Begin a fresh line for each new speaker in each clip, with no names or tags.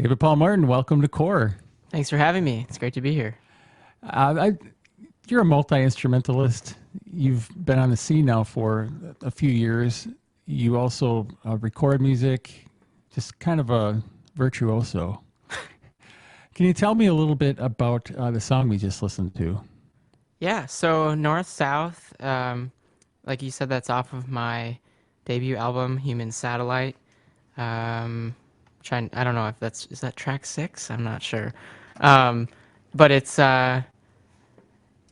David Paul Martin, welcome to Core.
Thanks for having me. It's great to be here.
Uh, I, you're a multi instrumentalist. You've been on the scene now for a few years. You also record music, just kind of a virtuoso. Can you tell me a little bit about the song we just listened to?
Yeah, so North South, like you said, that's off of my debut album, Human Satellite. I don't know if is that track six? I'm not sure. Um, but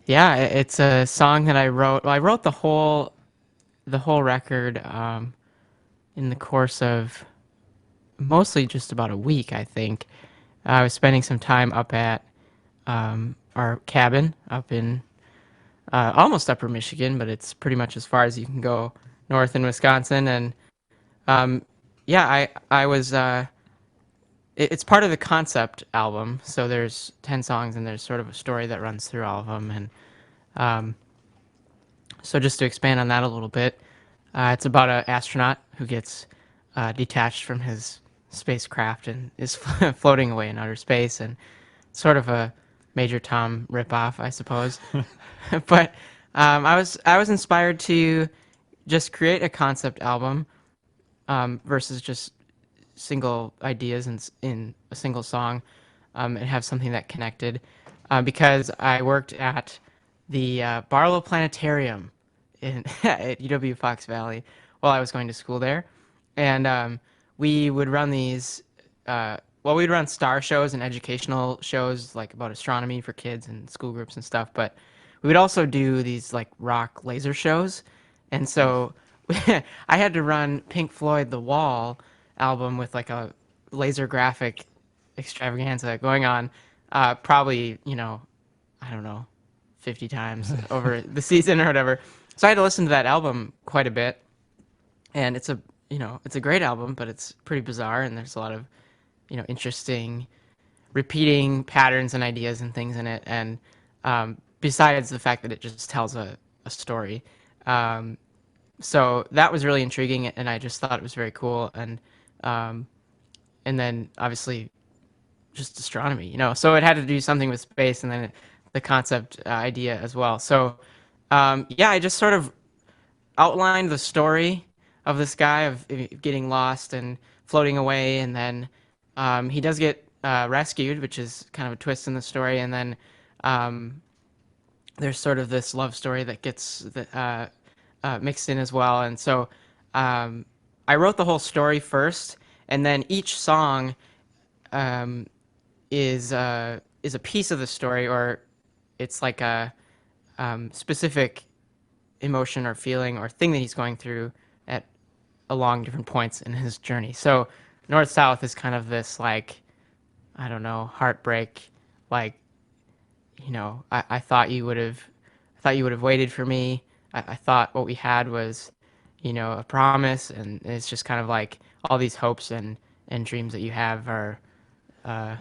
yeah, it's a song that I wrote. Well, I wrote the whole record, in the course of mostly just about a week, I think. I was spending some time up at, our cabin up in almost Upper Michigan, but it's pretty much as far as you can go north in Wisconsin. And um, yeah, I was. It's part of the concept album, so there's 10 songs and there's sort of a story that runs through all of them. And um, so just to expand on that a little bit, it's about an astronaut who gets detached from his spacecraft and is floating away in outer space, and sort of a Major Tom ripoff, I suppose. But I was inspired to just create a concept album, versus just single ideas in a single song, and have something that connected. Because I worked at the Barlow Planetarium at UW Fox Valley while I was going to school there, and we would run these. We'd run star shows and educational shows like about astronomy for kids and school groups and stuff, but we would also do these like rock laser shows. And so I had to run Pink Floyd The Wall album with like a laser graphic extravaganza going on, probably, I don't know, 50 times over the season or whatever. So I had to listen to that album quite a bit. And it's a great album, but it's pretty bizarre, and there's a lot of, interesting repeating patterns and ideas and things in it. And besides the fact that it just tells a story. Um, so that was really intriguing, and I just thought it was very cool. Um, and then obviously just astronomy, so it had to do something with space, and then the concept idea as well. So yeah, I just sort of outlined the story of this guy of getting lost and floating away, and then he does get rescued, which is kind of a twist in the story. And then um, there's sort of this love story that gets mixed in as well. And so um, I wrote the whole story first, and then each song um, is a piece of the story, or it's like a specific emotion or feeling or thing that he's going through at along different points in his journey. So North South is kind of this, like, I don't know, heartbreak, like, I thought you would have waited for me. I thought what we had was, a promise, and it's just kind of like all these hopes and dreams that you have are, uh,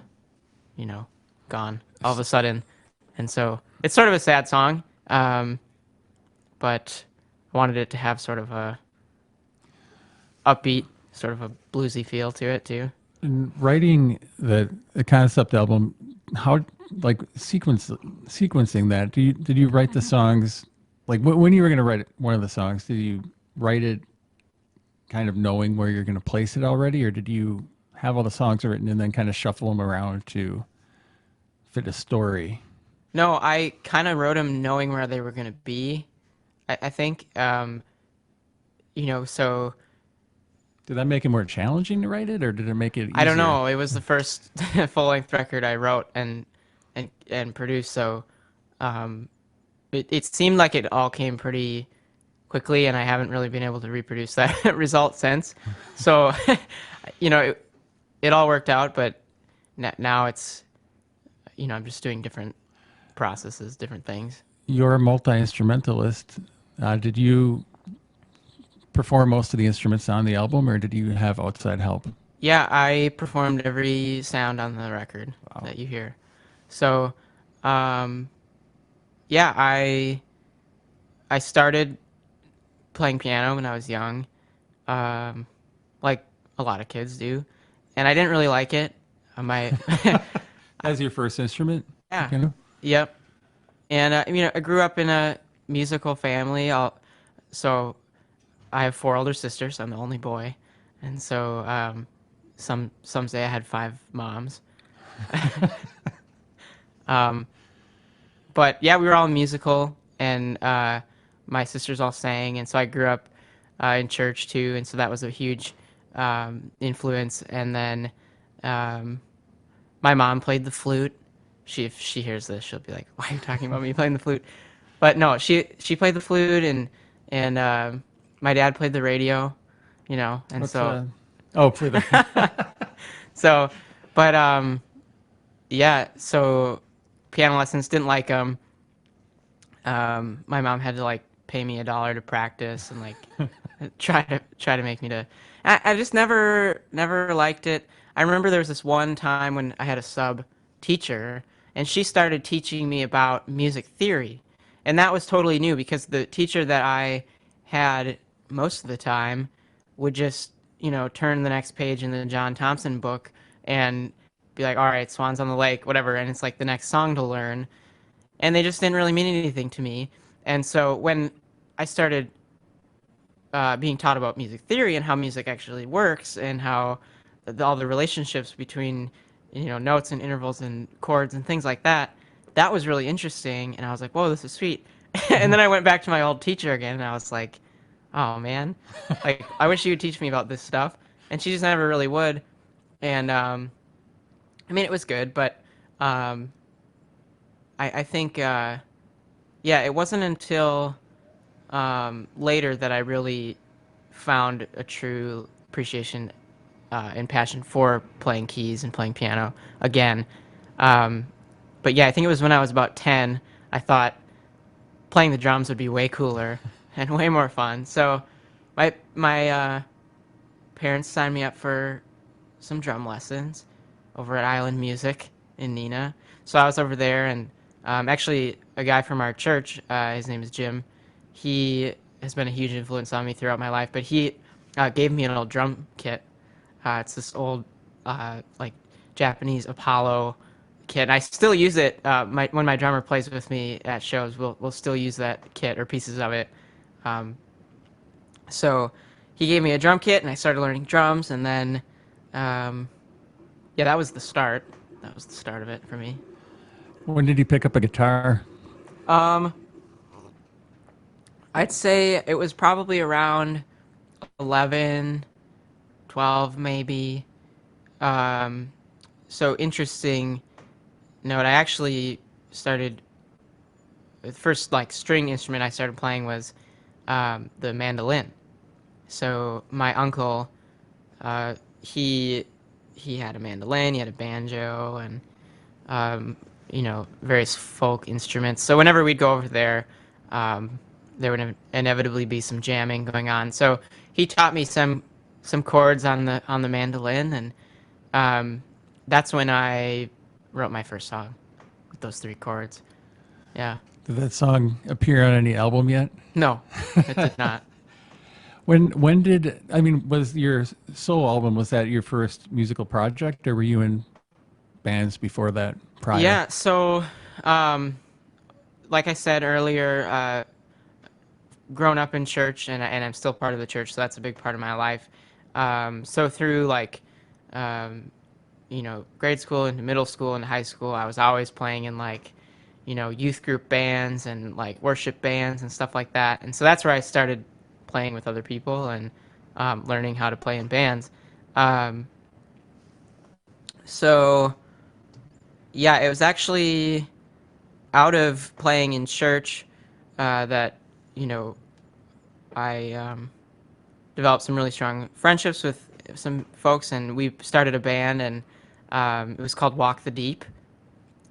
you know, gone all of a sudden. And so it's sort of a sad song, but I wanted it to have sort of a upbeat, sort of a bluesy feel to it too.
In writing the concept album, how like sequencing that? Did you write the songs like when you were going to write one of the songs? Did you write it kind of knowing where you're going to place it already, or did you have all the songs written and then kind of shuffle them around to fit a story?
No, I kind of wrote them knowing where they were going to be. I think, so
Did that make it more challenging to write it, or did it make it
I don't
easier?
know. It was the first full length record I wrote and produced, so um, it seemed like it all came pretty quickly, and I haven't really been able to reproduce that result since. So, you know, it, it all worked out, but now it's, I'm just doing different processes, different things.
You're a multi instrumentalist. Did you perform most of the instruments on the album, or did you have outside help?
Yeah, I performed every sound on the record
Wow.
that you hear. So, um, yeah, I started playing piano when I was young, like a lot of kids do, and I didn't really like it. My
As your first instrument, the
yeah,
piano?
yep. And I grew up in a musical family. So I have four older sisters. I'm the only boy, and so some say I had five moms. Um, but yeah, we were all musical, and my sisters all sang, and so I grew up in church too, and so that was a huge influence. And then um, my mom played the flute. If she hears this, she'll be like, "Why are you talking about me playing the flute?" But no, she played the flute, and my dad played the radio, and
What's
so
oh, play the
so, but yeah, so piano lessons didn't like them. My mom had to like pay me $1 to practice and like try to make me to. I just never liked it. I remember there was this one time when I had a sub teacher, and she started teaching me about music theory, and that was totally new because the teacher that I had most of the time would just turn the next page in the John Thompson book and be like, all right, Swans on the Lake, whatever, and it's like the next song to learn, and they just didn't really mean anything to me. And so when I started being taught about music theory and how music actually works and how all the relationships between notes and intervals and chords and things like that, that was really interesting. And I was like, whoa, this is sweet. And then I went back to my old teacher again, and I was like, oh man, like I wish you would teach me about this stuff. And she just never really would. And I mean, it was good, but um, I think yeah, it wasn't until later that I really found a true appreciation and passion for playing keys and playing piano again. Um, but yeah, I think it was when I was about 10, I thought playing the drums would be way cooler and way more fun. So my parents signed me up for some drum lessons over at Island Music in Neenah. So I was over there, and actually, a guy from our church, his name is Jim, he has been a huge influence on me throughout my life. But he gave me an old drum kit. It's this old, like Japanese Apollo kit. And I still use it. When my drummer plays with me at shows, we'll still use that kit or pieces of it. Um, so he gave me a drum kit, and I started learning drums, and then um, yeah, that was the start. That was the start of it for me.
when did you pick up a guitar?
Um, I'd say it was probably around 11, 12 maybe. Um, so interesting note, I actually started the first like string instrument I started playing was the mandolin. So my uncle, uh, he he had a mandolin, he had a banjo, and various folk instruments. So whenever we'd go over there, um, there would inevitably be some jamming going on. So he taught me some chords on the mandolin, and um, that's when I wrote my first song with those three chords. Yeah.
Did that song appear on any album yet?
No, it did not.
When did I mean was your solo album, was that your first musical project, or were you in bands before that prior?
Yeah. So, um, like I said earlier, grown up in church, and I'm still part of the church, so that's a big part of my life. So through like, um, grade school into middle school and high school, I was always playing in like, youth group bands and like worship bands and stuff like that. And so that's where I started playing with other people and learning how to play in bands. Um, so yeah, it was actually out of playing in church that you know I developed some really strong friendships with some folks, and we started a band, and it was called Walk the Deep,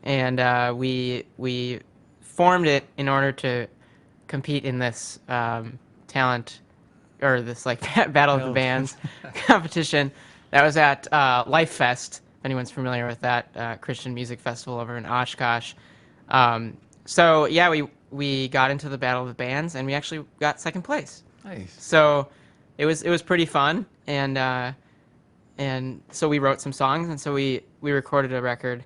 and we formed it in order to compete in this talent or this like Battle of the
Battle of
Bands competition that was at Life Fest. If anyone's familiar with that Christian music festival over in Oshkosh. So yeah, we got into the Battle of the Bands, and we actually got second place.
Nice.
So it was pretty fun, and and so we wrote some songs, and so we recorded a record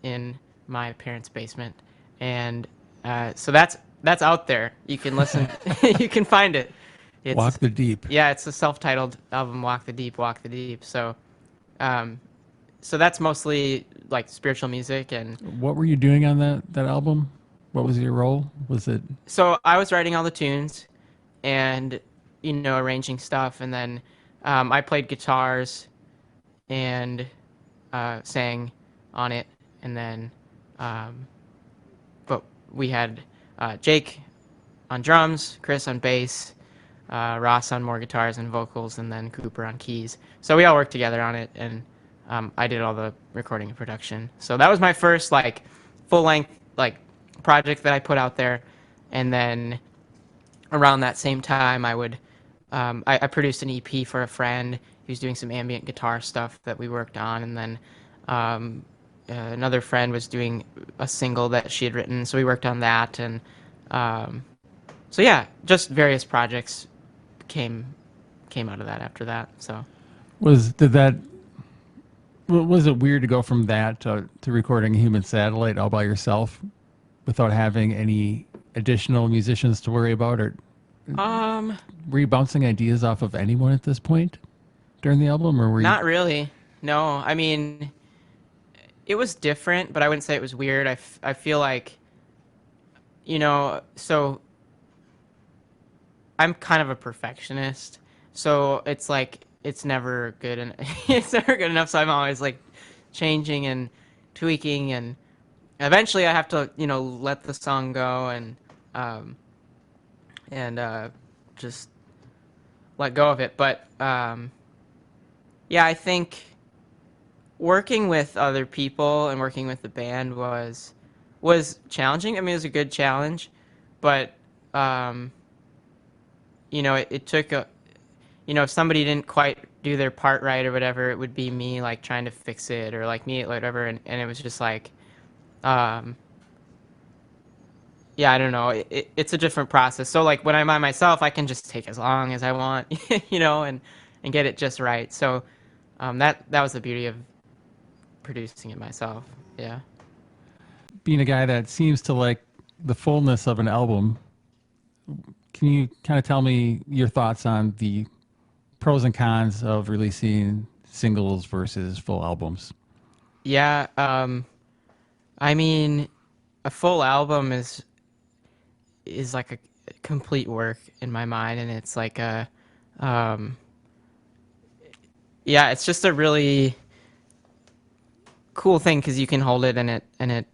in my parents' basement, and so that's out there. You can listen, you can find it. It's
Walk the Deep.
yeah, it's a self-titled album, Walk the Deep, Walk the Deep. Um, so that's mostly like spiritual music, and
What were you doing on that album? What was your role? Was it
so I was writing all the tunes and arranging stuff, and then I played guitars and sang on it, and then um, but we had Jake on drums, Chris on bass, Ross on more guitars and vocals, and then Cooper on keys. So we all worked together on it, and I did all the recording and production. So that was my first like full length like project that I put out there, and then around that same time I produced an EP for a friend. He was doing some ambient guitar stuff that we worked on, and then another friend was doing a single that she had written, so we worked on that, and um, so yeah, just various projects came came out of that after that. So
was did that was it weird to go from that to recording Human Satellite all by yourself without having any additional musicians to worry about, or
um
were you bouncing ideas off of anyone at this point during the album, or were you?
not really. No, I mean it was different, but I wouldn't say it was weird. I feel like so I'm kind of a perfectionist, so it's like it's never good and it's never good enough. So I'm always like changing and tweaking, and eventually I have to let the song go um, and just let go of it. But yeah, I think working with other people and working with the band was challenging. I mean, it was a good challenge, but um, it took a if somebody didn't quite do their part right or whatever, it would be me like trying to fix it, or like me whatever, and it was just like um yeah, I don't know, it's a different process. So like when I'm by myself, I can just take as long as I want, and get it just right. So that was the beauty of producing it myself. Yeah.
Being a guy that seems to like the fullness of an album, can you kind of tell me your thoughts on the pros and cons of releasing singles versus full albums?
Yeah, I mean, a full album is like a complete work in my mind, and it's like a um yeah, it's just a really cool thing because you can hold it, and it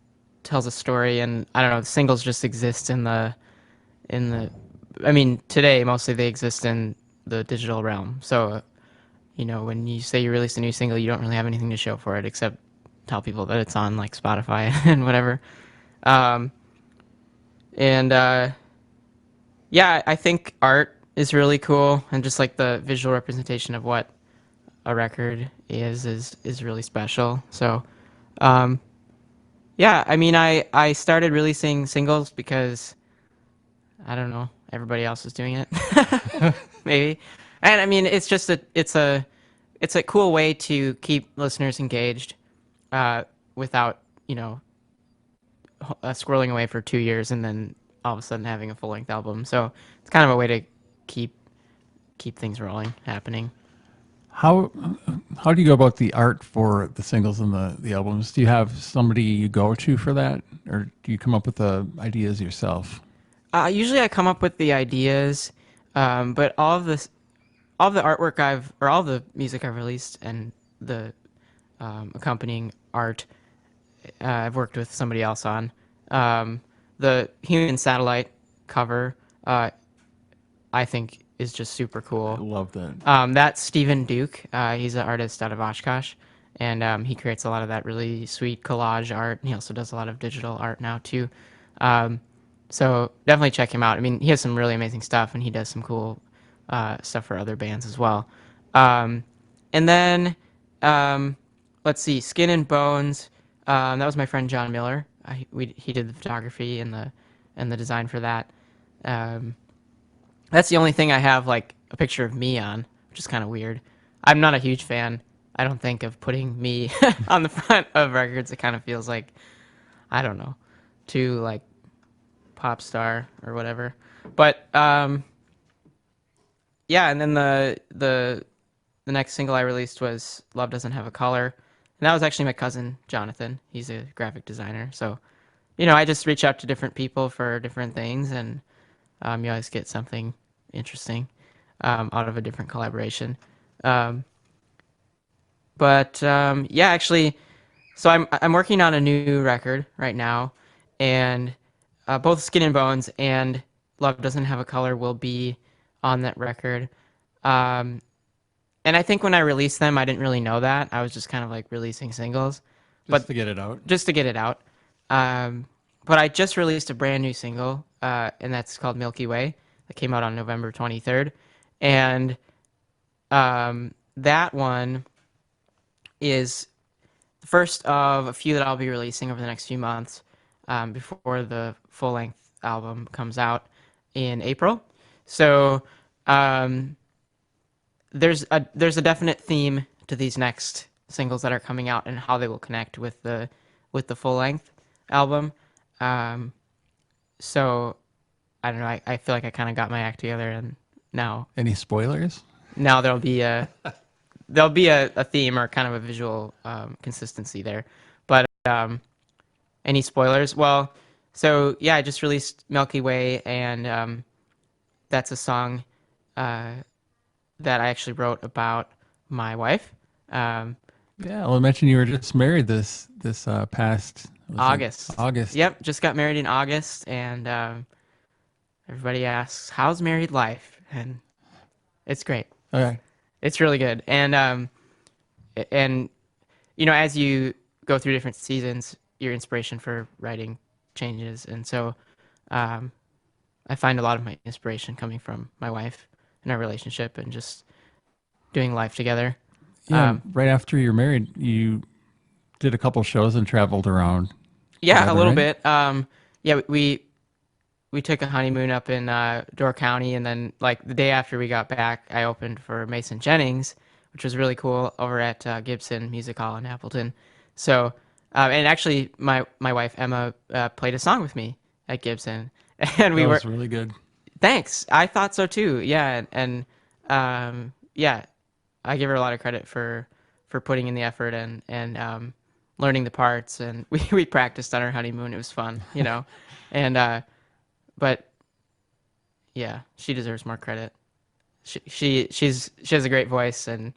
tells a story. And I don't know, the singles just exist in the I mean, today mostly they exist in the digital realm. So when you say you release a new single, you don't really have anything to show for it except tell people that it's on like Spotify and whatever. um and yeah, I think art is really cool, and just like the visual representation of what a record is really special. So um yeah, I mean, I started releasing singles because I don't know, everybody else is doing it. Maybe. And I mean, it's a cool way to keep listeners engaged without scrolling away for 2 years and then all of a sudden having a full length album. So it's kind of a way to keep keep things rolling, happening.
How how do you go about the art for the singles and the albums? Do you have somebody you go to for that, or do you come up with the ideas yourself?
Usually I come up with the ideas, but all of the artwork or all the music I've released and the accompanying art, I've worked with somebody else on. Um, the Human Satellite cover, I think, is just super
I
cool.
love that.
That's Stephen Duke. He's an artist out of Oshkosh, and he creates a lot of that really sweet collage art. And he also does a lot of digital art now too. Um, so definitely check him out. I mean, he has some really amazing stuff, and he does some cool stuff for other bands as well. Um, and then um, let's see, Skin and Bones. That was my friend John Miller. He did the photography and the design for that. Um, that's the only thing I have like a picture of me on, which is kind of weird. I'm not a huge fan I don't think of putting me on the front of records. It kind of feels like, I don't know, too like pop star or whatever. But yeah, and then the next single I released was "Love Doesn't Have a Color," and that was actually my cousin Jonathan. He's a graphic designer, so I just reach out to different people for different things, and you always get something interesting out of a different collaboration. Um, but yeah, actually, so I'm working on a new record right now, and both Skin and Bones and Love Doesn't Have a Color will be on that record. Um, and I think when I released them, I didn't really know that. I was just kind of like releasing singles,
Just
but
to get it out.
just to get it out. Um, but I just released a brand new single, and that's called Milky Way. That came out on November 23rd. And that one is the first of a few that I'll be releasing over the next few months before the full length album comes out in April. So um, there's a definite theme to these next singles that are coming out and how they will connect with the full length album. Um, so I don't know. I feel like I kind of got my act together, and now
Any spoilers?
now there'll be a theme or kind of a visual consistency there. But any spoilers? Well, so yeah, I just released Milky Way, and that's a song uh, that I actually wrote about my wife. Um,
Yeah, well, I mentioned you were just married this past was it
August.
August?
Yep, just got married in August, and everybody asks, "How's married life?" And it's great.
Okay.
It's really good. And as you go through different seasons, your inspiration for writing changes, and so um, I find a lot of my inspiration coming from my wife and our relationship, and just doing life together.
Yeah,
Um,
right after you're married, you did a couple shows and traveled around
yeah, a
together,
little
right?
bit. Yeah, we took a honeymoon up in Door County, and then like the day after we got back, I opened for Mason Jennings, which was really cool over at Gibson Music Hall in Appleton. So, and actually, my wife Emma played a song with me at Gibson, and
That
we were
was really good.
thanks. I thought so too. Yeah, and yeah, I give her a lot of credit for putting in the effort and learning the parts, and we practiced on our honeymoon. It was fun. And but yeah, she deserves more credit. She has a great voice, and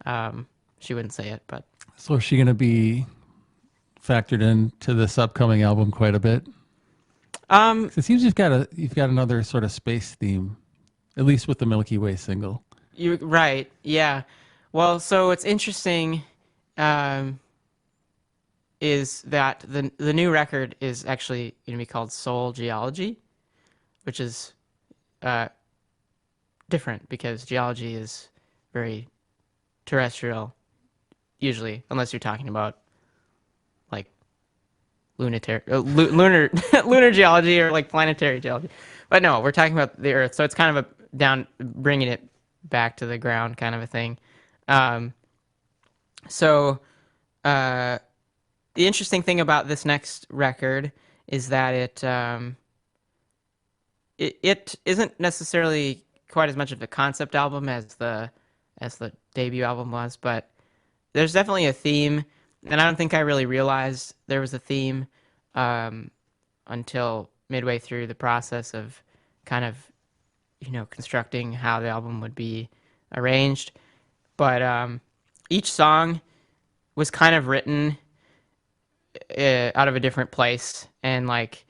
um, she wouldn't say it, but
So is she going to be factored into this upcoming album quite a bit?
um,
'Cause it seems you've got another sort of space theme, at least with the Milky Way single.
you're right. Yeah. Well, so it's interesting. Um, is that the new record is actually going to be called Soul Geology, which is uh, different because geology is very terrestrial, usually, unless you're talking about like lunar lunar geology or like planetary geology. But no, we're talking about the Earth, so it's kind of a down, bringing it back to the ground kind of a thing. Um, so uh, the interesting thing about this next record is that it isn't necessarily quite as much of a concept album as the debut album was, but there's definitely a theme, and I don't think I really realized there was a theme um, until midway through the process of kind of constructing how the album would be arranged. But each song was kind of written out of a different place, and like,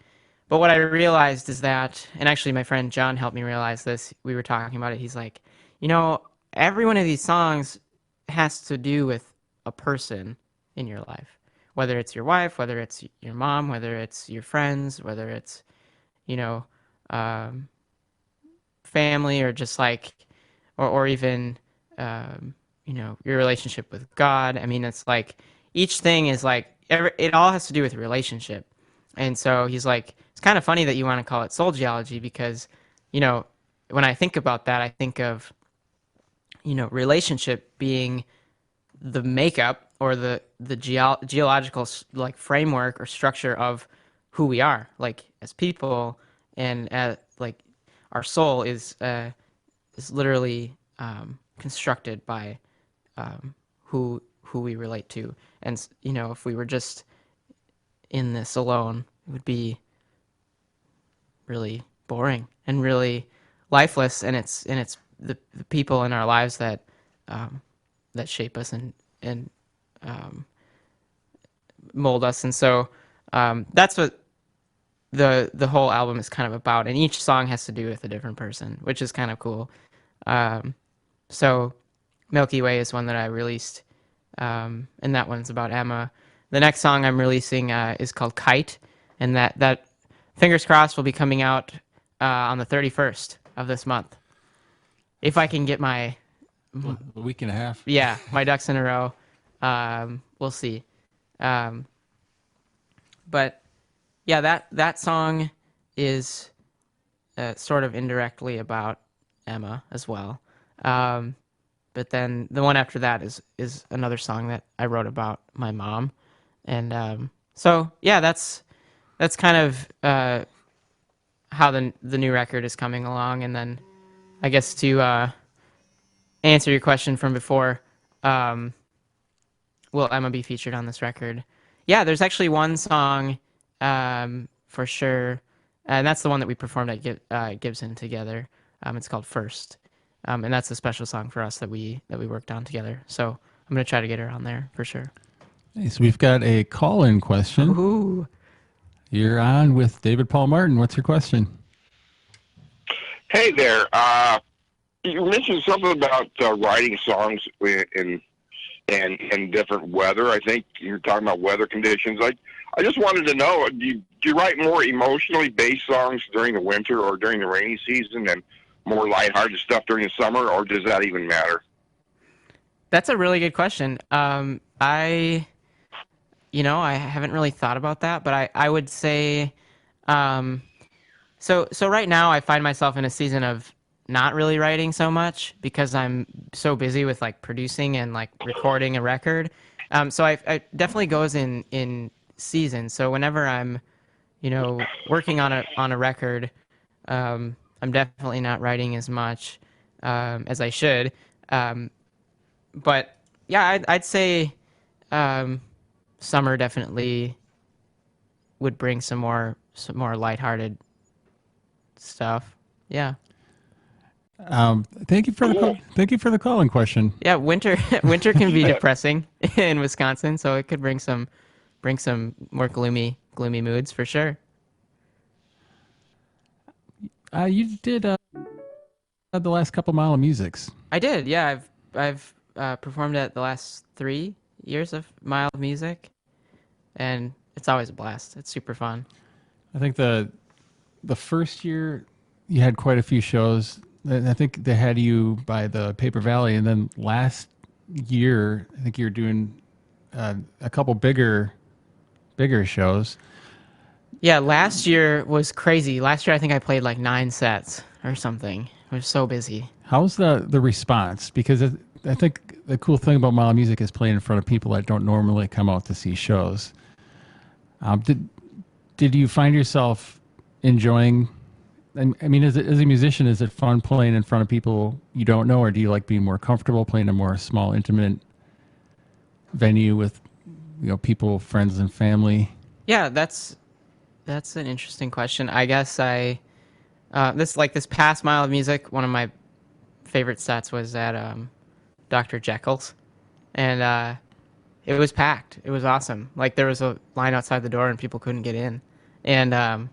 but what I realized is that, and actually my friend John helped me realize this. We were talking about it. He's like, you know, every one of these songs has to do with a person in your life, whether it's your wife, whether it's your mom, whether it's your friends, whether it's you know um, family, or just like, or even your relationship with God. I mean, it's like each thing is like it all has to do with relationship. And so he's like, it's kind of funny that you want to call it soul geology because, you know, when I think about that, I think of relationship being the makeup or the geological like framework or structure of who we are, like as people, and like our soul is literally constructed by who we relate to. And you know, if we were just in this alone, it would be really boring and really lifeless. And it's the people in our lives that that shape us and mold us. And so that's what the whole album is kind of about. And each song has to do with a different person, which is kind of cool. So Milky Way is one that I released, and that one's about Emma. The next song I'm releasing is called Kite, and that fingers crossed will be coming out on the 31st of this month, if I can get my
A week and a half.
my ducks in a row. We'll see. Um, but yeah, that song is sort of indirectly about Emma as well. Um, but then the one after that is another song that I wrote about my mom, and so yeah, that's kind of how the new record is coming along. And then I guess to answer your question from before, um, will Emma be featured on this record? Yeah, there's actually one song for sure, and that's the one that we performed at Gibson together. It's called First, and that's a special song for us that we worked on together. So I'm gonna try to get her on there for sure.
Hey, so we've got a call-in question.
Ooh.
You're on with David Paul Martin. What's your question?
Hey there. You mentioned something about writing songs in different weather. I think you're talking about weather conditions. I just wanted to know, do you write more emotionally based songs during the winter or during the rainy season and more lighthearted stuff during the summer, or does that even matter?
That's a really good question. I haven't really thought about that, but I would say, um, so right now I find myself in a season of not really writing so much because I'm so busy with like producing and like recording a record. So I definitely goes in seasons. So whenever I'm, working on a record, I'm definitely not writing as much as I should. Um, but yeah, I'd say um, summer definitely would bring some more lighthearted stuff. Yeah.
Thank you for the
Cool.
call. Thank you for the call-in question.
Yeah, winter winter can be depressing in Wisconsin, so it could bring some more gloomy moods for sure.
You did the last couple Mile of Musics.
I did. Yeah, I've performed at the last 3 years of Mile of Music, and it's always a blast. It's super fun.
I think the first year you had quite a few shows. And I think they had you by the Paper Valley, and then last year I think you were doing a couple bigger shows.
Yeah, last year was crazy. Last year I think I played like 9 sets or something. I was so busy.
How's the response? Because I think the cool thing about Mile of Music is playing in front of people that don't normally come out to see shows. Did you find yourself enjoying? I mean, as a musician, is it fun playing in front of people you don't know, or do you like being more comfortable playing a more small, intimate venue with people, friends, and family?
Yeah, that's an interesting question. I guess this past Mile of Music, one of my favorite sets was at Dr. Jekyll's, and it was packed. It was awesome. Like there was a line outside the door and people couldn't get in, and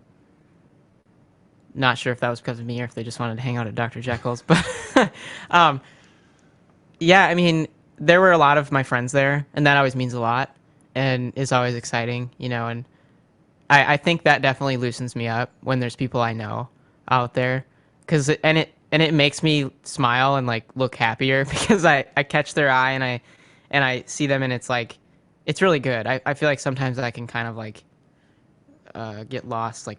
not sure if that was because of me or if they just wanted to hang out at Dr. Jekyll's, but um, yeah, I mean there were a lot of my friends there, and that always means a lot and is always exciting, and I think that definitely loosens me up when there's people I know out there, and it makes me smile and like look happier because I catch their eye and I see them, and it's like it's really good. I feel like sometimes I can kind of like get lost like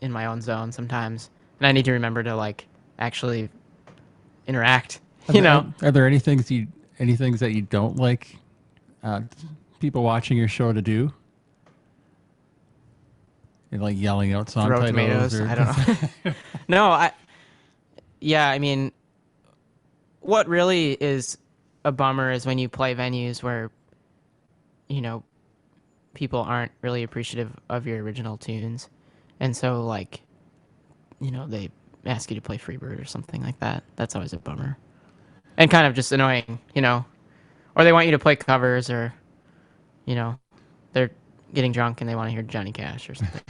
in my own zone sometimes, and I need to remember to like actually interact.
Are there any things any things that you don't like people watching your show to do? And like yelling out song
Throw
titles
tomatoes.
or
I don't know. No, yeah, I mean, what really is a bummer is when you play venues where, you know, people aren't really appreciative of your original tunes. And so, like, they ask you to play Freebird or something like that. That's always a bummer. And kind of just annoying, Or they want you to play covers or, they're getting drunk and they want to hear Johnny Cash or something.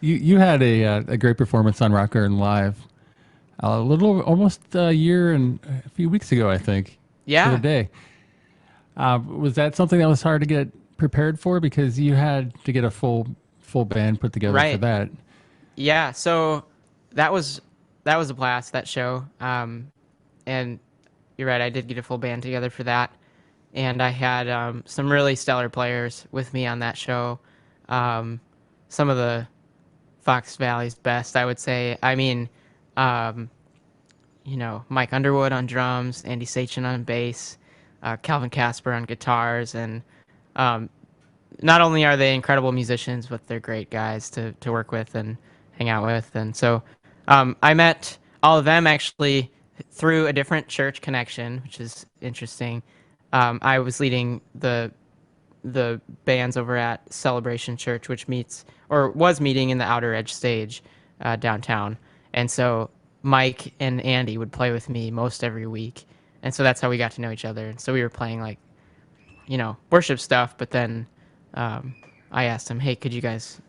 You had a great performance on Rock Garden Live a little over, almost a year and a few weeks ago, I think. To the
Yeah.
day. Was that something that was hard to get prepared for because you had to get a full band put together for
Right.
that?
Yeah. So that was a blast, that show. And you're right, I did get a full band together for that. And I had some really stellar players with me on that show. Some of the Fox Valley's best, I would say. I mean, um, Mike Underwood on drums, Andy Sachin on bass, Calvin Casper on guitars, and um, not only are they incredible musicians, but they're great guys to work with and hang out with. And so I met all of them actually through a different church connection, which is interesting. I was leading the bands over at Celebration Church, which meets or was meeting in the Outer Edge stage downtown. And so Mike and Andy would play with me most every week. And so that's how we got to know each other. And so we were playing like, worship stuff. But then I asked them, hey, could you guys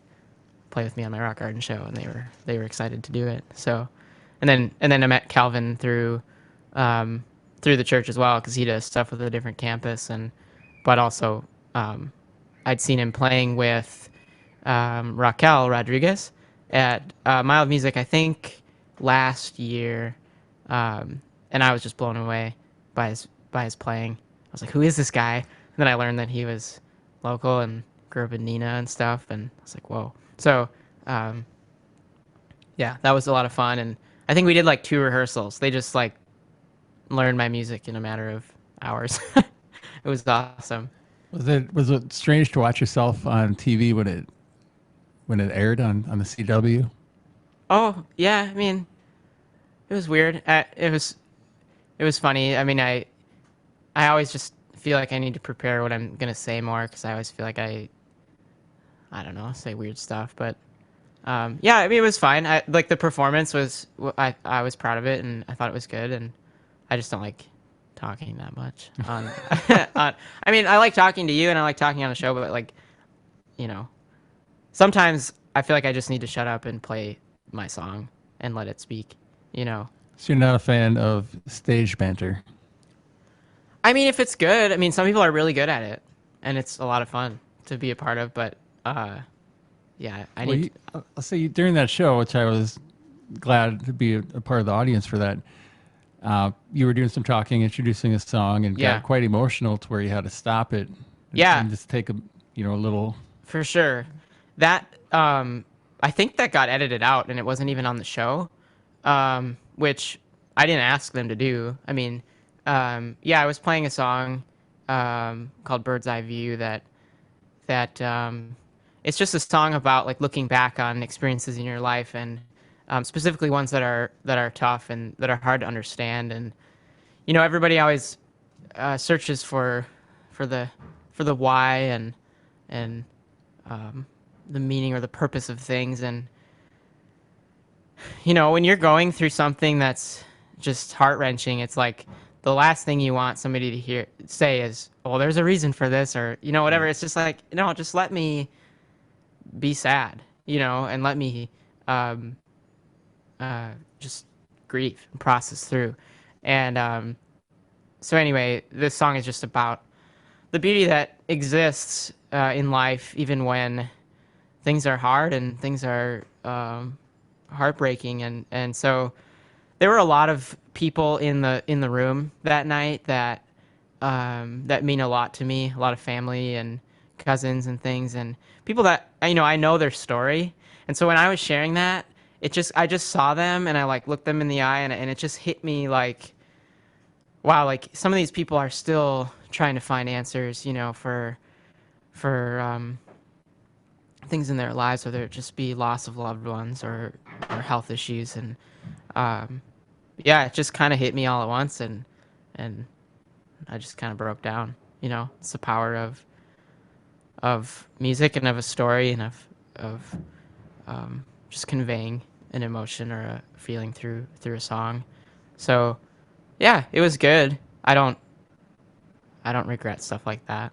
play with me on my Rock Garden show? And they were excited to do it. So, and then I met Calvin through the church as well, because he does stuff with a different campus, but also I'd seen him playing with Raquel Rodriguez at Mild Music, I think last year, and I was just blown away by his playing. I was like, "Who is this guy?" And then I learned that he was local and grew up in Nina and stuff, and I was like, "Whoa!" So, yeah, that was a lot of fun, and I think we did like 2 rehearsals. They just like learned my music in a matter of hours. It was awesome.
Was it strange to watch yourself on TV when it aired on the CW?
Oh yeah, I mean, it was weird. It was funny. I mean, I always just feel like I need to prepare what I'm gonna say more, because I always feel like I don't know, say weird stuff. But yeah, I mean, it was fine. Like the performance was, I was proud of it, and I thought it was good. And I just don't like talking that much. I mean, I like talking to you, and I like talking on a show, but like, you know, sometimes I feel like I just need to shut up and play my song and let it speak. You know.
So you're not a fan of stage banter?
I mean, if it's good, I mean, some people are really good at it, and it's a lot of fun to be a part of. But yeah, I
Well,
need.
I'll say during that show, which I was glad to be a part of the audience for that. You were doing some talking, introducing a song, and
Yeah.
got quite emotional to where you had to stop it.
Yeah.
and just take a little.
For sure. That I think that got edited out and it wasn't even on the show. Which I didn't ask them to do. I mean, yeah, I was playing a song called Bird's Eye View that it's just a song about like looking back on experiences in your life, and specifically ones that are tough and that are hard to understand. And everybody always searches for the why and the meaning or the purpose of things. And when you're going through something that's just heart-wrenching, it's like the last thing you want somebody to say is, "Oh, there's a reason for this," or whatever. It's just like, no, just let me be sad, and let me just grieve and process through. And so anyway, this song is just about the beauty that exists in life, even when things are hard and things are heartbreaking. And so there were a lot of people in the room that night that mean a lot to me, a lot of family and cousins and things, and people that I know their story. And so when I was sharing that, I just saw them, and I like looked them in the eye, and it just hit me like, wow, like some of these people are still trying to find answers, for things in their lives, whether it just be loss of loved ones or health issues, and um, yeah, it just kind of hit me all at once, and I just kind of broke down. It's the power of music and of a story and of just conveying an emotion or a feeling through a song. So yeah, it was good. I don't regret stuff like that.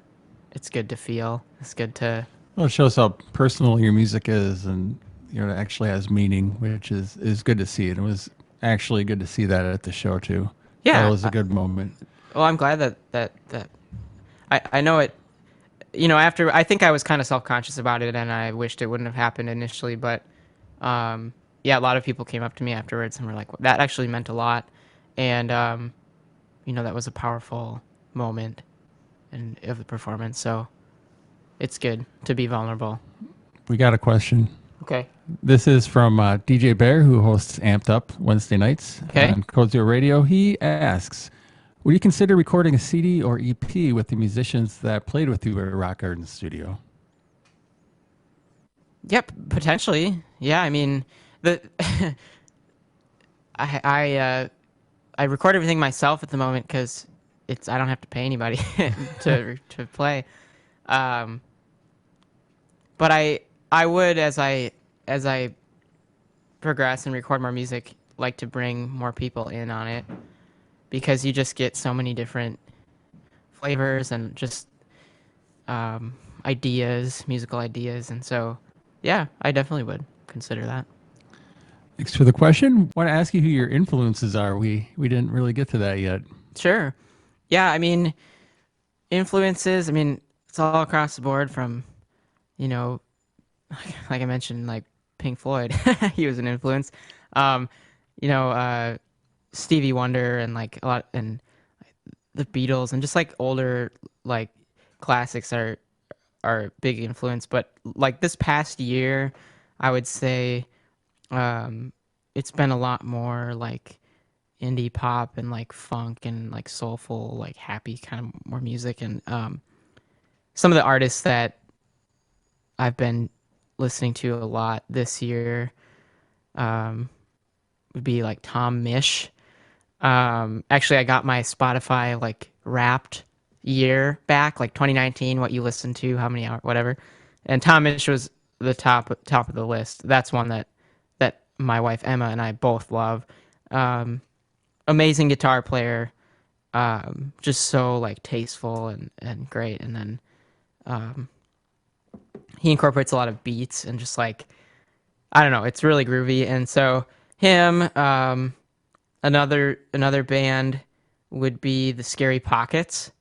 It's good to feel. It's good to
Well, it shows how personal your music is, and it actually has meaning, which is good to see. And it was actually good to see that at the show too. That
yeah.
was a good moment.
Well, I'm glad that I know it. After I think I was kind of self conscious about it, and I wished it wouldn't have happened initially, but yeah, a lot of people came up to me afterwards and were like, "That actually meant a lot," and that was a powerful moment and of the performance. So it's good to be vulnerable.
We got a question.
Okay.
This is from DJ Bear, who hosts Amped Up Wednesday nights
Okay.
on Code Zero Radio. He asks, would you consider recording a CD or EP with the musicians that played with you at Rock Garden Studio?
Yep, potentially. Yeah, I mean, the I record everything myself at the moment because I don't have to pay anybody to play. Um, but I would, as I progress and record more music, like to bring more people in on it, because you just get so many different flavors and just um, ideas, musical ideas, and so yeah, I definitely would consider that.
Thanks for the question. Want to ask you who your influences are. We didn't really get to that yet.
Sure. Yeah, I mean, influences. I mean, it's all across the board from, you know, like I mentioned, like Pink Floyd. He was an influence. Um, you know, Stevie Wonder and like a lot and the Beatles and just like older like classics are a big influence. But like this past year, I would say um, it's been a lot more like indie pop and like funk and like soulful, like happy kind of more music. And some of the artists that I've been listening to a lot this year um, would be like Tom Misch. Actually, I got my Spotify like Wrapped year back, like 2019, what you listened to, how many hours, whatever. And Tom Misch was the top of the list. That's one that my wife Emma and I both love. Um, Amazing guitar player, just so like tasteful and great. And then um, he incorporates a lot of beats and just like I don't know, it's really groovy. And so him, another band would be the Scary Pockets.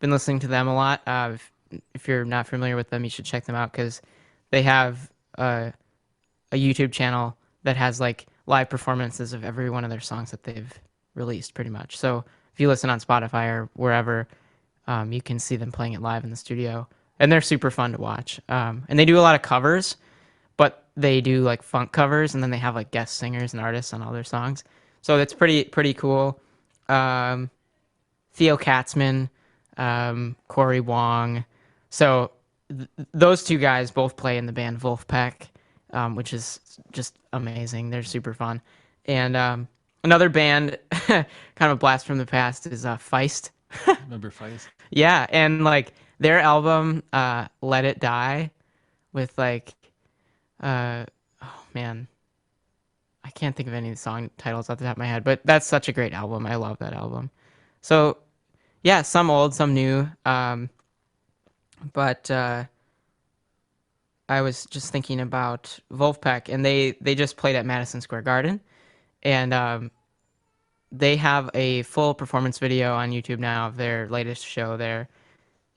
Been listening to them a lot. If you're not familiar with them, you should check them out because they have a YouTube channel that has like live performances of every one of their songs that they've released, pretty much. So if you listen on Spotify or wherever, you can see them playing it live in the studio, and they're super fun to watch. And they do a lot of covers, but they do like funk covers, and then they have like guest singers and artists on all their songs. So it's pretty cool. Um, Theo Katzman, Corey Wong. So those two guys both play in the band Wolfpack, which is just amazing. They're super fun. And another band, kind of a blast from the past, is Feist.
Remember Feist?
Yeah, and like their album, Let It Die, with like, oh man, I can't think of any of the song titles off the top of my head, but that's such a great album. I love that album. So yeah, some old, some new. But I was just thinking about Wolfpack, and they just played at Madison Square Garden, and they have a full performance video on YouTube now of their latest show there,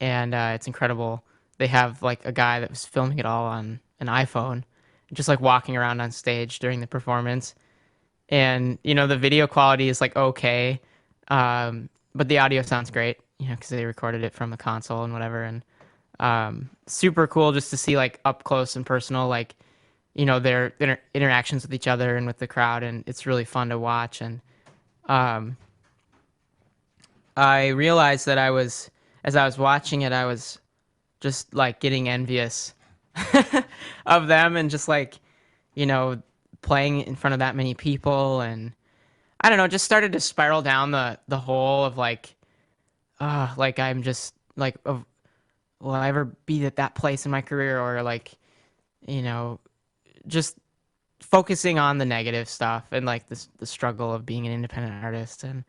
and it's incredible. They have like a guy that was filming it all on an iPhone, just like walking around on stage during the performance, and the video quality is like okay, but the audio sounds great, because they recorded it from the console and whatever, and super cool just to see like up close and personal, like their interactions with each other and with the crowd, and it's really fun to watch. And um, I realized that as I was watching it, I was just like getting envious of them and just like, you know, playing in front of that many people. And I don't know, just started to spiral down the hole of like I'm just like, will I ever be at that place in my career? Or like, you know, just focusing on the negative stuff and like the struggle of being an independent artist. And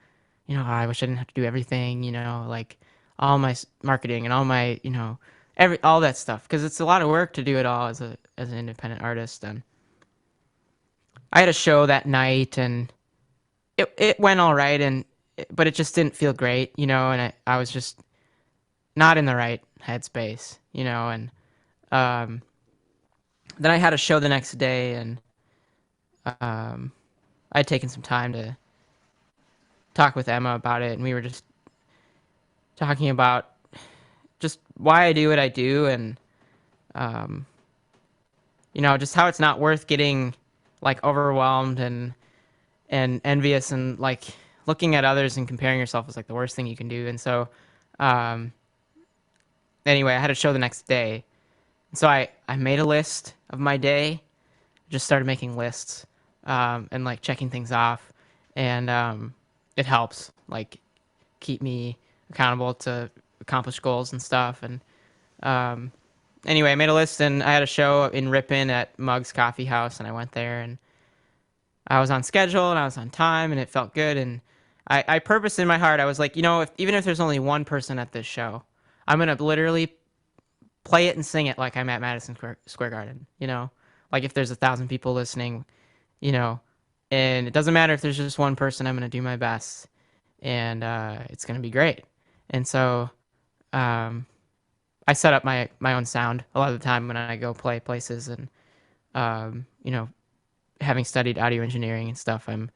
I wish I didn't have to do everything, like all my marketing and all my, every all that stuff, because it's a lot of work to do it all as an independent artist. And I had a show that night, and it went all right, but it just didn't feel great, and I was just not in the right headspace, and um, then I had a show the next day, and um, I had taken some time to talk with Emma about it, and we were just talking about just why I do what I do, and um, just how it's not worth getting like overwhelmed and envious, and like looking at others and comparing yourself is like the worst thing you can do. And so um, anyway, I had a show the next day, so I made a list of my day, just started making lists, and like checking things off, and it helps like keep me accountable to accomplish goals and stuff. And um, anyway, I made a list, and I had a show in Ripon at Mug's Coffee House, and I went there, and I was on schedule and I was on time, and it felt good. And I purposed in my heart, I was like, even if there's only one person at this show, I'm gonna literally play it and sing it like I'm at Madison Square Garden. Like if there's 1,000 people listening, you know, and it doesn't matter if there's just one person, I'm gonna do my best, and it's gonna be great. And so um, I set up my own sound a lot of the time when I go play places. And having studied audio engineering and stuff, I'm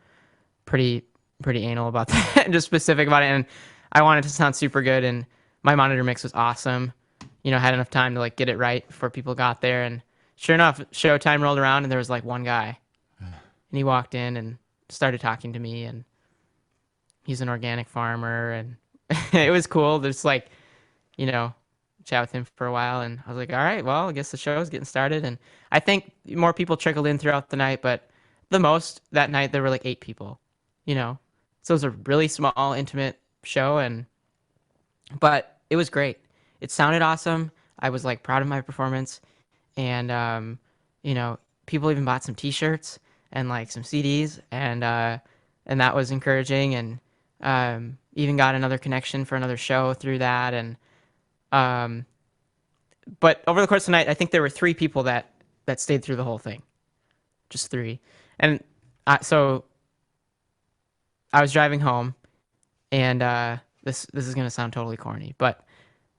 pretty anal about that and just specific about it. And I wanted to sound super good, and my monitor mix was awesome. I had enough time to like get it right before people got there. And sure enough, showtime rolled around, and there was like one guy, and he walked in and started talking to me, and he's an organic farmer, and it was cool. Just like, chat with him for a while, and I was like, all right, well, I guess the show is getting started. And I think more people trickled in throughout the night, but the most that night there were like 8 people, so it was a really small, intimate show, but it was great. It sounded awesome. I was like proud of my performance, and people even bought some T-shirts and like some CDs, and that was encouraging. And even got another connection for another show through that. And but over the course of the night, I think there were 3 people that stayed through the whole thing, just 3. And so I was driving home, and this is gonna sound totally corny, but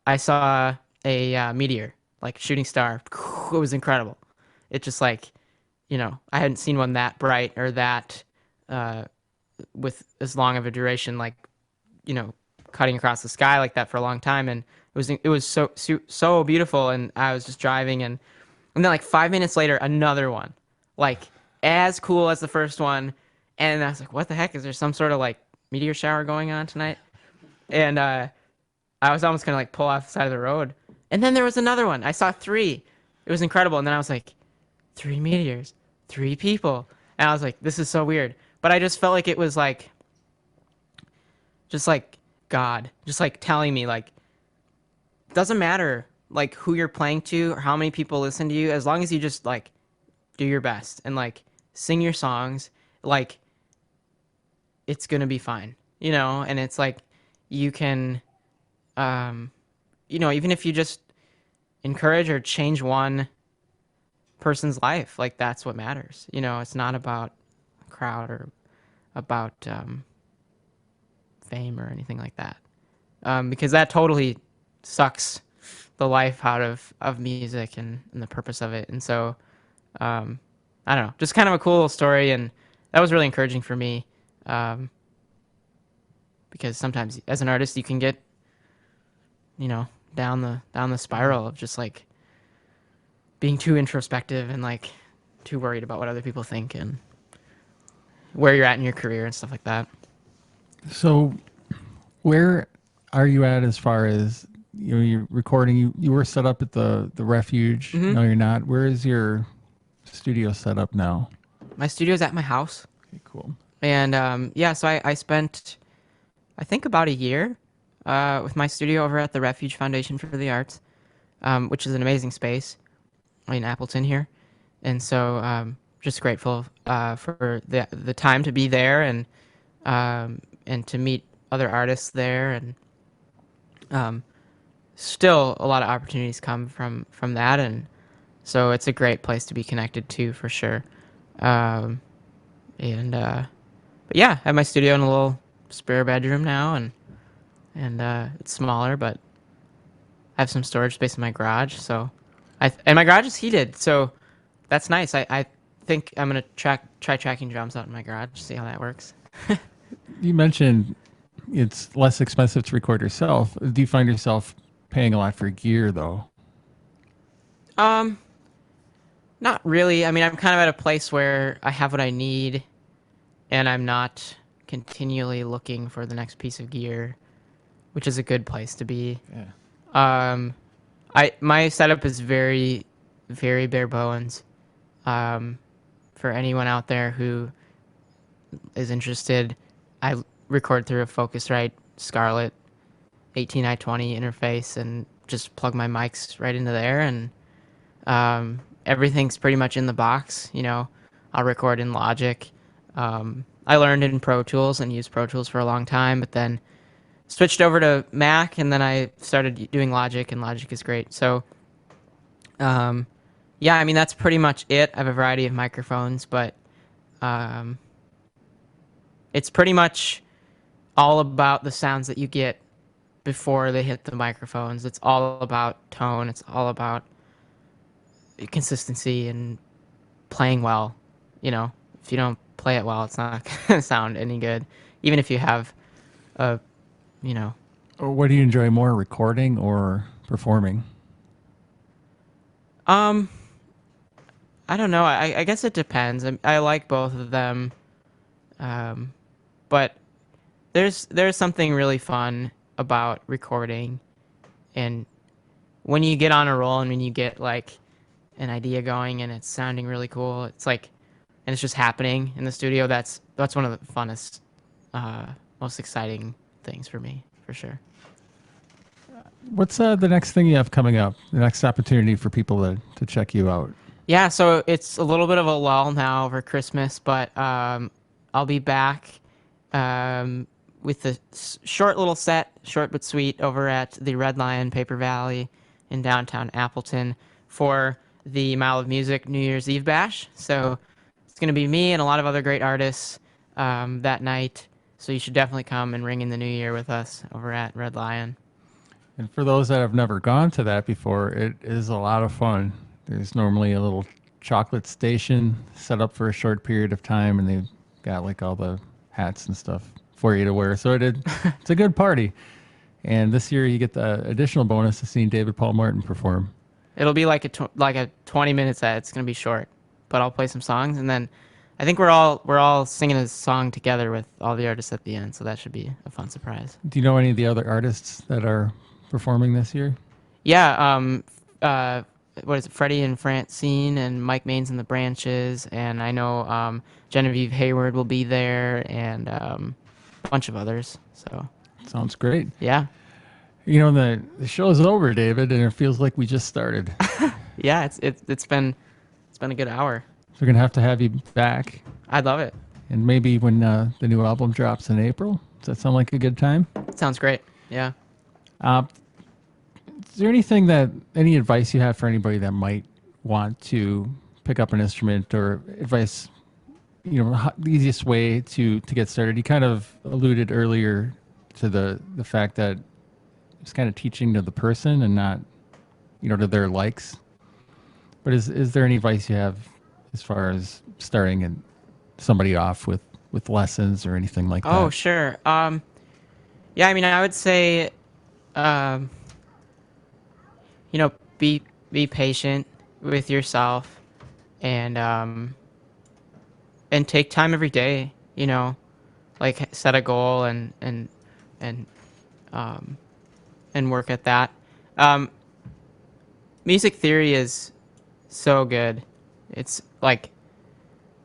I saw a meteor, like shooting star. It was incredible. It just like, I hadn't seen one that bright or that with as long of a duration, like, cutting across the sky like that for a long time. And it was so beautiful. And I was just driving, and then like 5 minutes later, another one, like as cool as the first one. And I was like, what the heck? Is there some sort of like meteor shower going on tonight? And I was almost gonna like pull off the side of the road. And then there was another one. I saw 3. It was incredible. And then I was like, 3 meteors, 3 people. And I was like, this is so weird. But I just felt like it was like, just like God, just like telling me like, doesn't matter like who you're playing to or how many people listen to you, as long as you just like do your best and like sing your songs, like it's gonna be fine, And it's like you can, even if you just encourage or change one person's life, like that's what matters. It's not about a crowd or about fame or anything like that, because that totally sucks the life out of music and the purpose of it. And so I don't know, just kind of a cool little story, and that was really encouraging for me, because sometimes as an artist you can get down the spiral of just like being too introspective and like too worried about what other people think and where you're at in your career and stuff like that.
So Where are you at as far as you're recording? You were set up at the refuge.
Hmm.
No, you're not. Where is your studio set up now?
My studio's at my house,
Okay, cool.
and yeah, so I spent I think about a year with my studio over at the Refuge Foundation for the Arts, which is an amazing space in Appleton here, and so just grateful for the time to be there and to meet other artists there, and um, still a lot of opportunities come from that, and so it's a great place to be connected to for sure. Um, and But yeah, I have my studio in a little spare bedroom now, and it's smaller, but I have some storage space in my garage. So, and my garage is heated, so that's nice. I think I'm gonna try tracking drums out in my garage, see how that works.
You mentioned it's less expensive to record yourself. Do you find yourself paying a lot for gear though?
Um, Not really. I mean, I'm kind of at a place where I have what I need, and I'm not continually looking for the next piece of gear, which is a good place to be.
Yeah.
Um, my setup is very, very bare bones. Um, for anyone out there who is interested, I record through a Focusrite Scarlett 18i20 interface and just plug my mics right into there, and everything's pretty much in the box. I'll record in Logic. I learned in Pro Tools and used Pro Tools for a long time, but then switched over to Mac, and then I started doing Logic, and Logic is great. So, yeah, I mean, that's pretty much it. I have a variety of microphones, but um, it's pretty much all about the sounds that you get before they hit the microphones. It's all about tone. It's all about consistency and playing well. If you don't play it well, it's not going to sound any good. Even if you have a, you know,
Or what do you enjoy more, recording or performing?
um, I don't know. I guess it depends. I like both of them. Um, but there's something really fun about recording, and when you get on a roll and when you get like an idea going and it's sounding really cool, it's like, and it's just happening in the studio. That's one of the funnest, most exciting things for me, for sure.
What's the next thing you have coming up? The next opportunity for people to check you out?
Yeah, so it's a little bit of a lull now over Christmas, but I'll be back um, with a short little set, short but sweet, over at the Red Lion Paper Valley in downtown Appleton for the Mile of Music New Year's Eve Bash. So it's going to be me and a lot of other great artists that night. So you should definitely come and ring in the new year with us over at Red Lion.
And for those that have never gone to that before, it is a lot of fun. There's normally a little chocolate station set up for a short period of time, and they've got like all the hats and stuff for you to wear. So it's a good party. And this year you get the additional bonus of seeing David Paul Martin perform.
It'll be like a 20-minute set. It's gonna be short, but I'll play some songs, and then I think we're all singing a song together with all the artists at the end. So that should be a fun surprise.
Do you know any of the other artists that are performing this year?
Yeah. What is it? Freddie and Francine and Mike Maines and the Branches, and I know Genevieve Hayward will be there, and a bunch of others. So
Sounds great.
yeah,
The show is over, David, and it feels like we just started.
yeah. It's been a good hour.
So we're gonna have you back,
I'd love it.
and maybe when the new album drops in April. Does that sound like a good time?
Sounds great. Yeah.
Uh, is there any advice you have for anybody that might want to pick up an instrument, or advice, the easiest way to get started? You kind of alluded earlier to the fact that it's kind of teaching to the person and not, to their likes. But is there any advice you have as far as starting and somebody off with lessons or anything like that?
Oh, sure. Yeah. I mean, I would say, um, be patient with yourself, and take time every day. Like set a goal and and work at that. Music theory is so good. It's like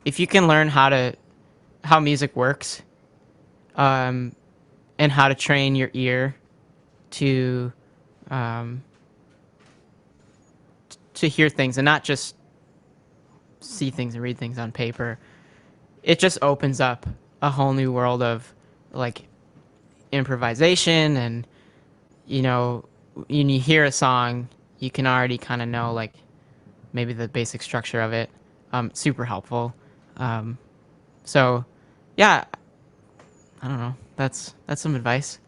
if you can learn how music works, and how to train your ear to um, to hear things and not just see things and read things on paper, it just opens up a whole new world of like improvisation. And when you hear a song, you can already kind of know like maybe the basic structure of it. Super helpful. So yeah, I don't know, that's some advice.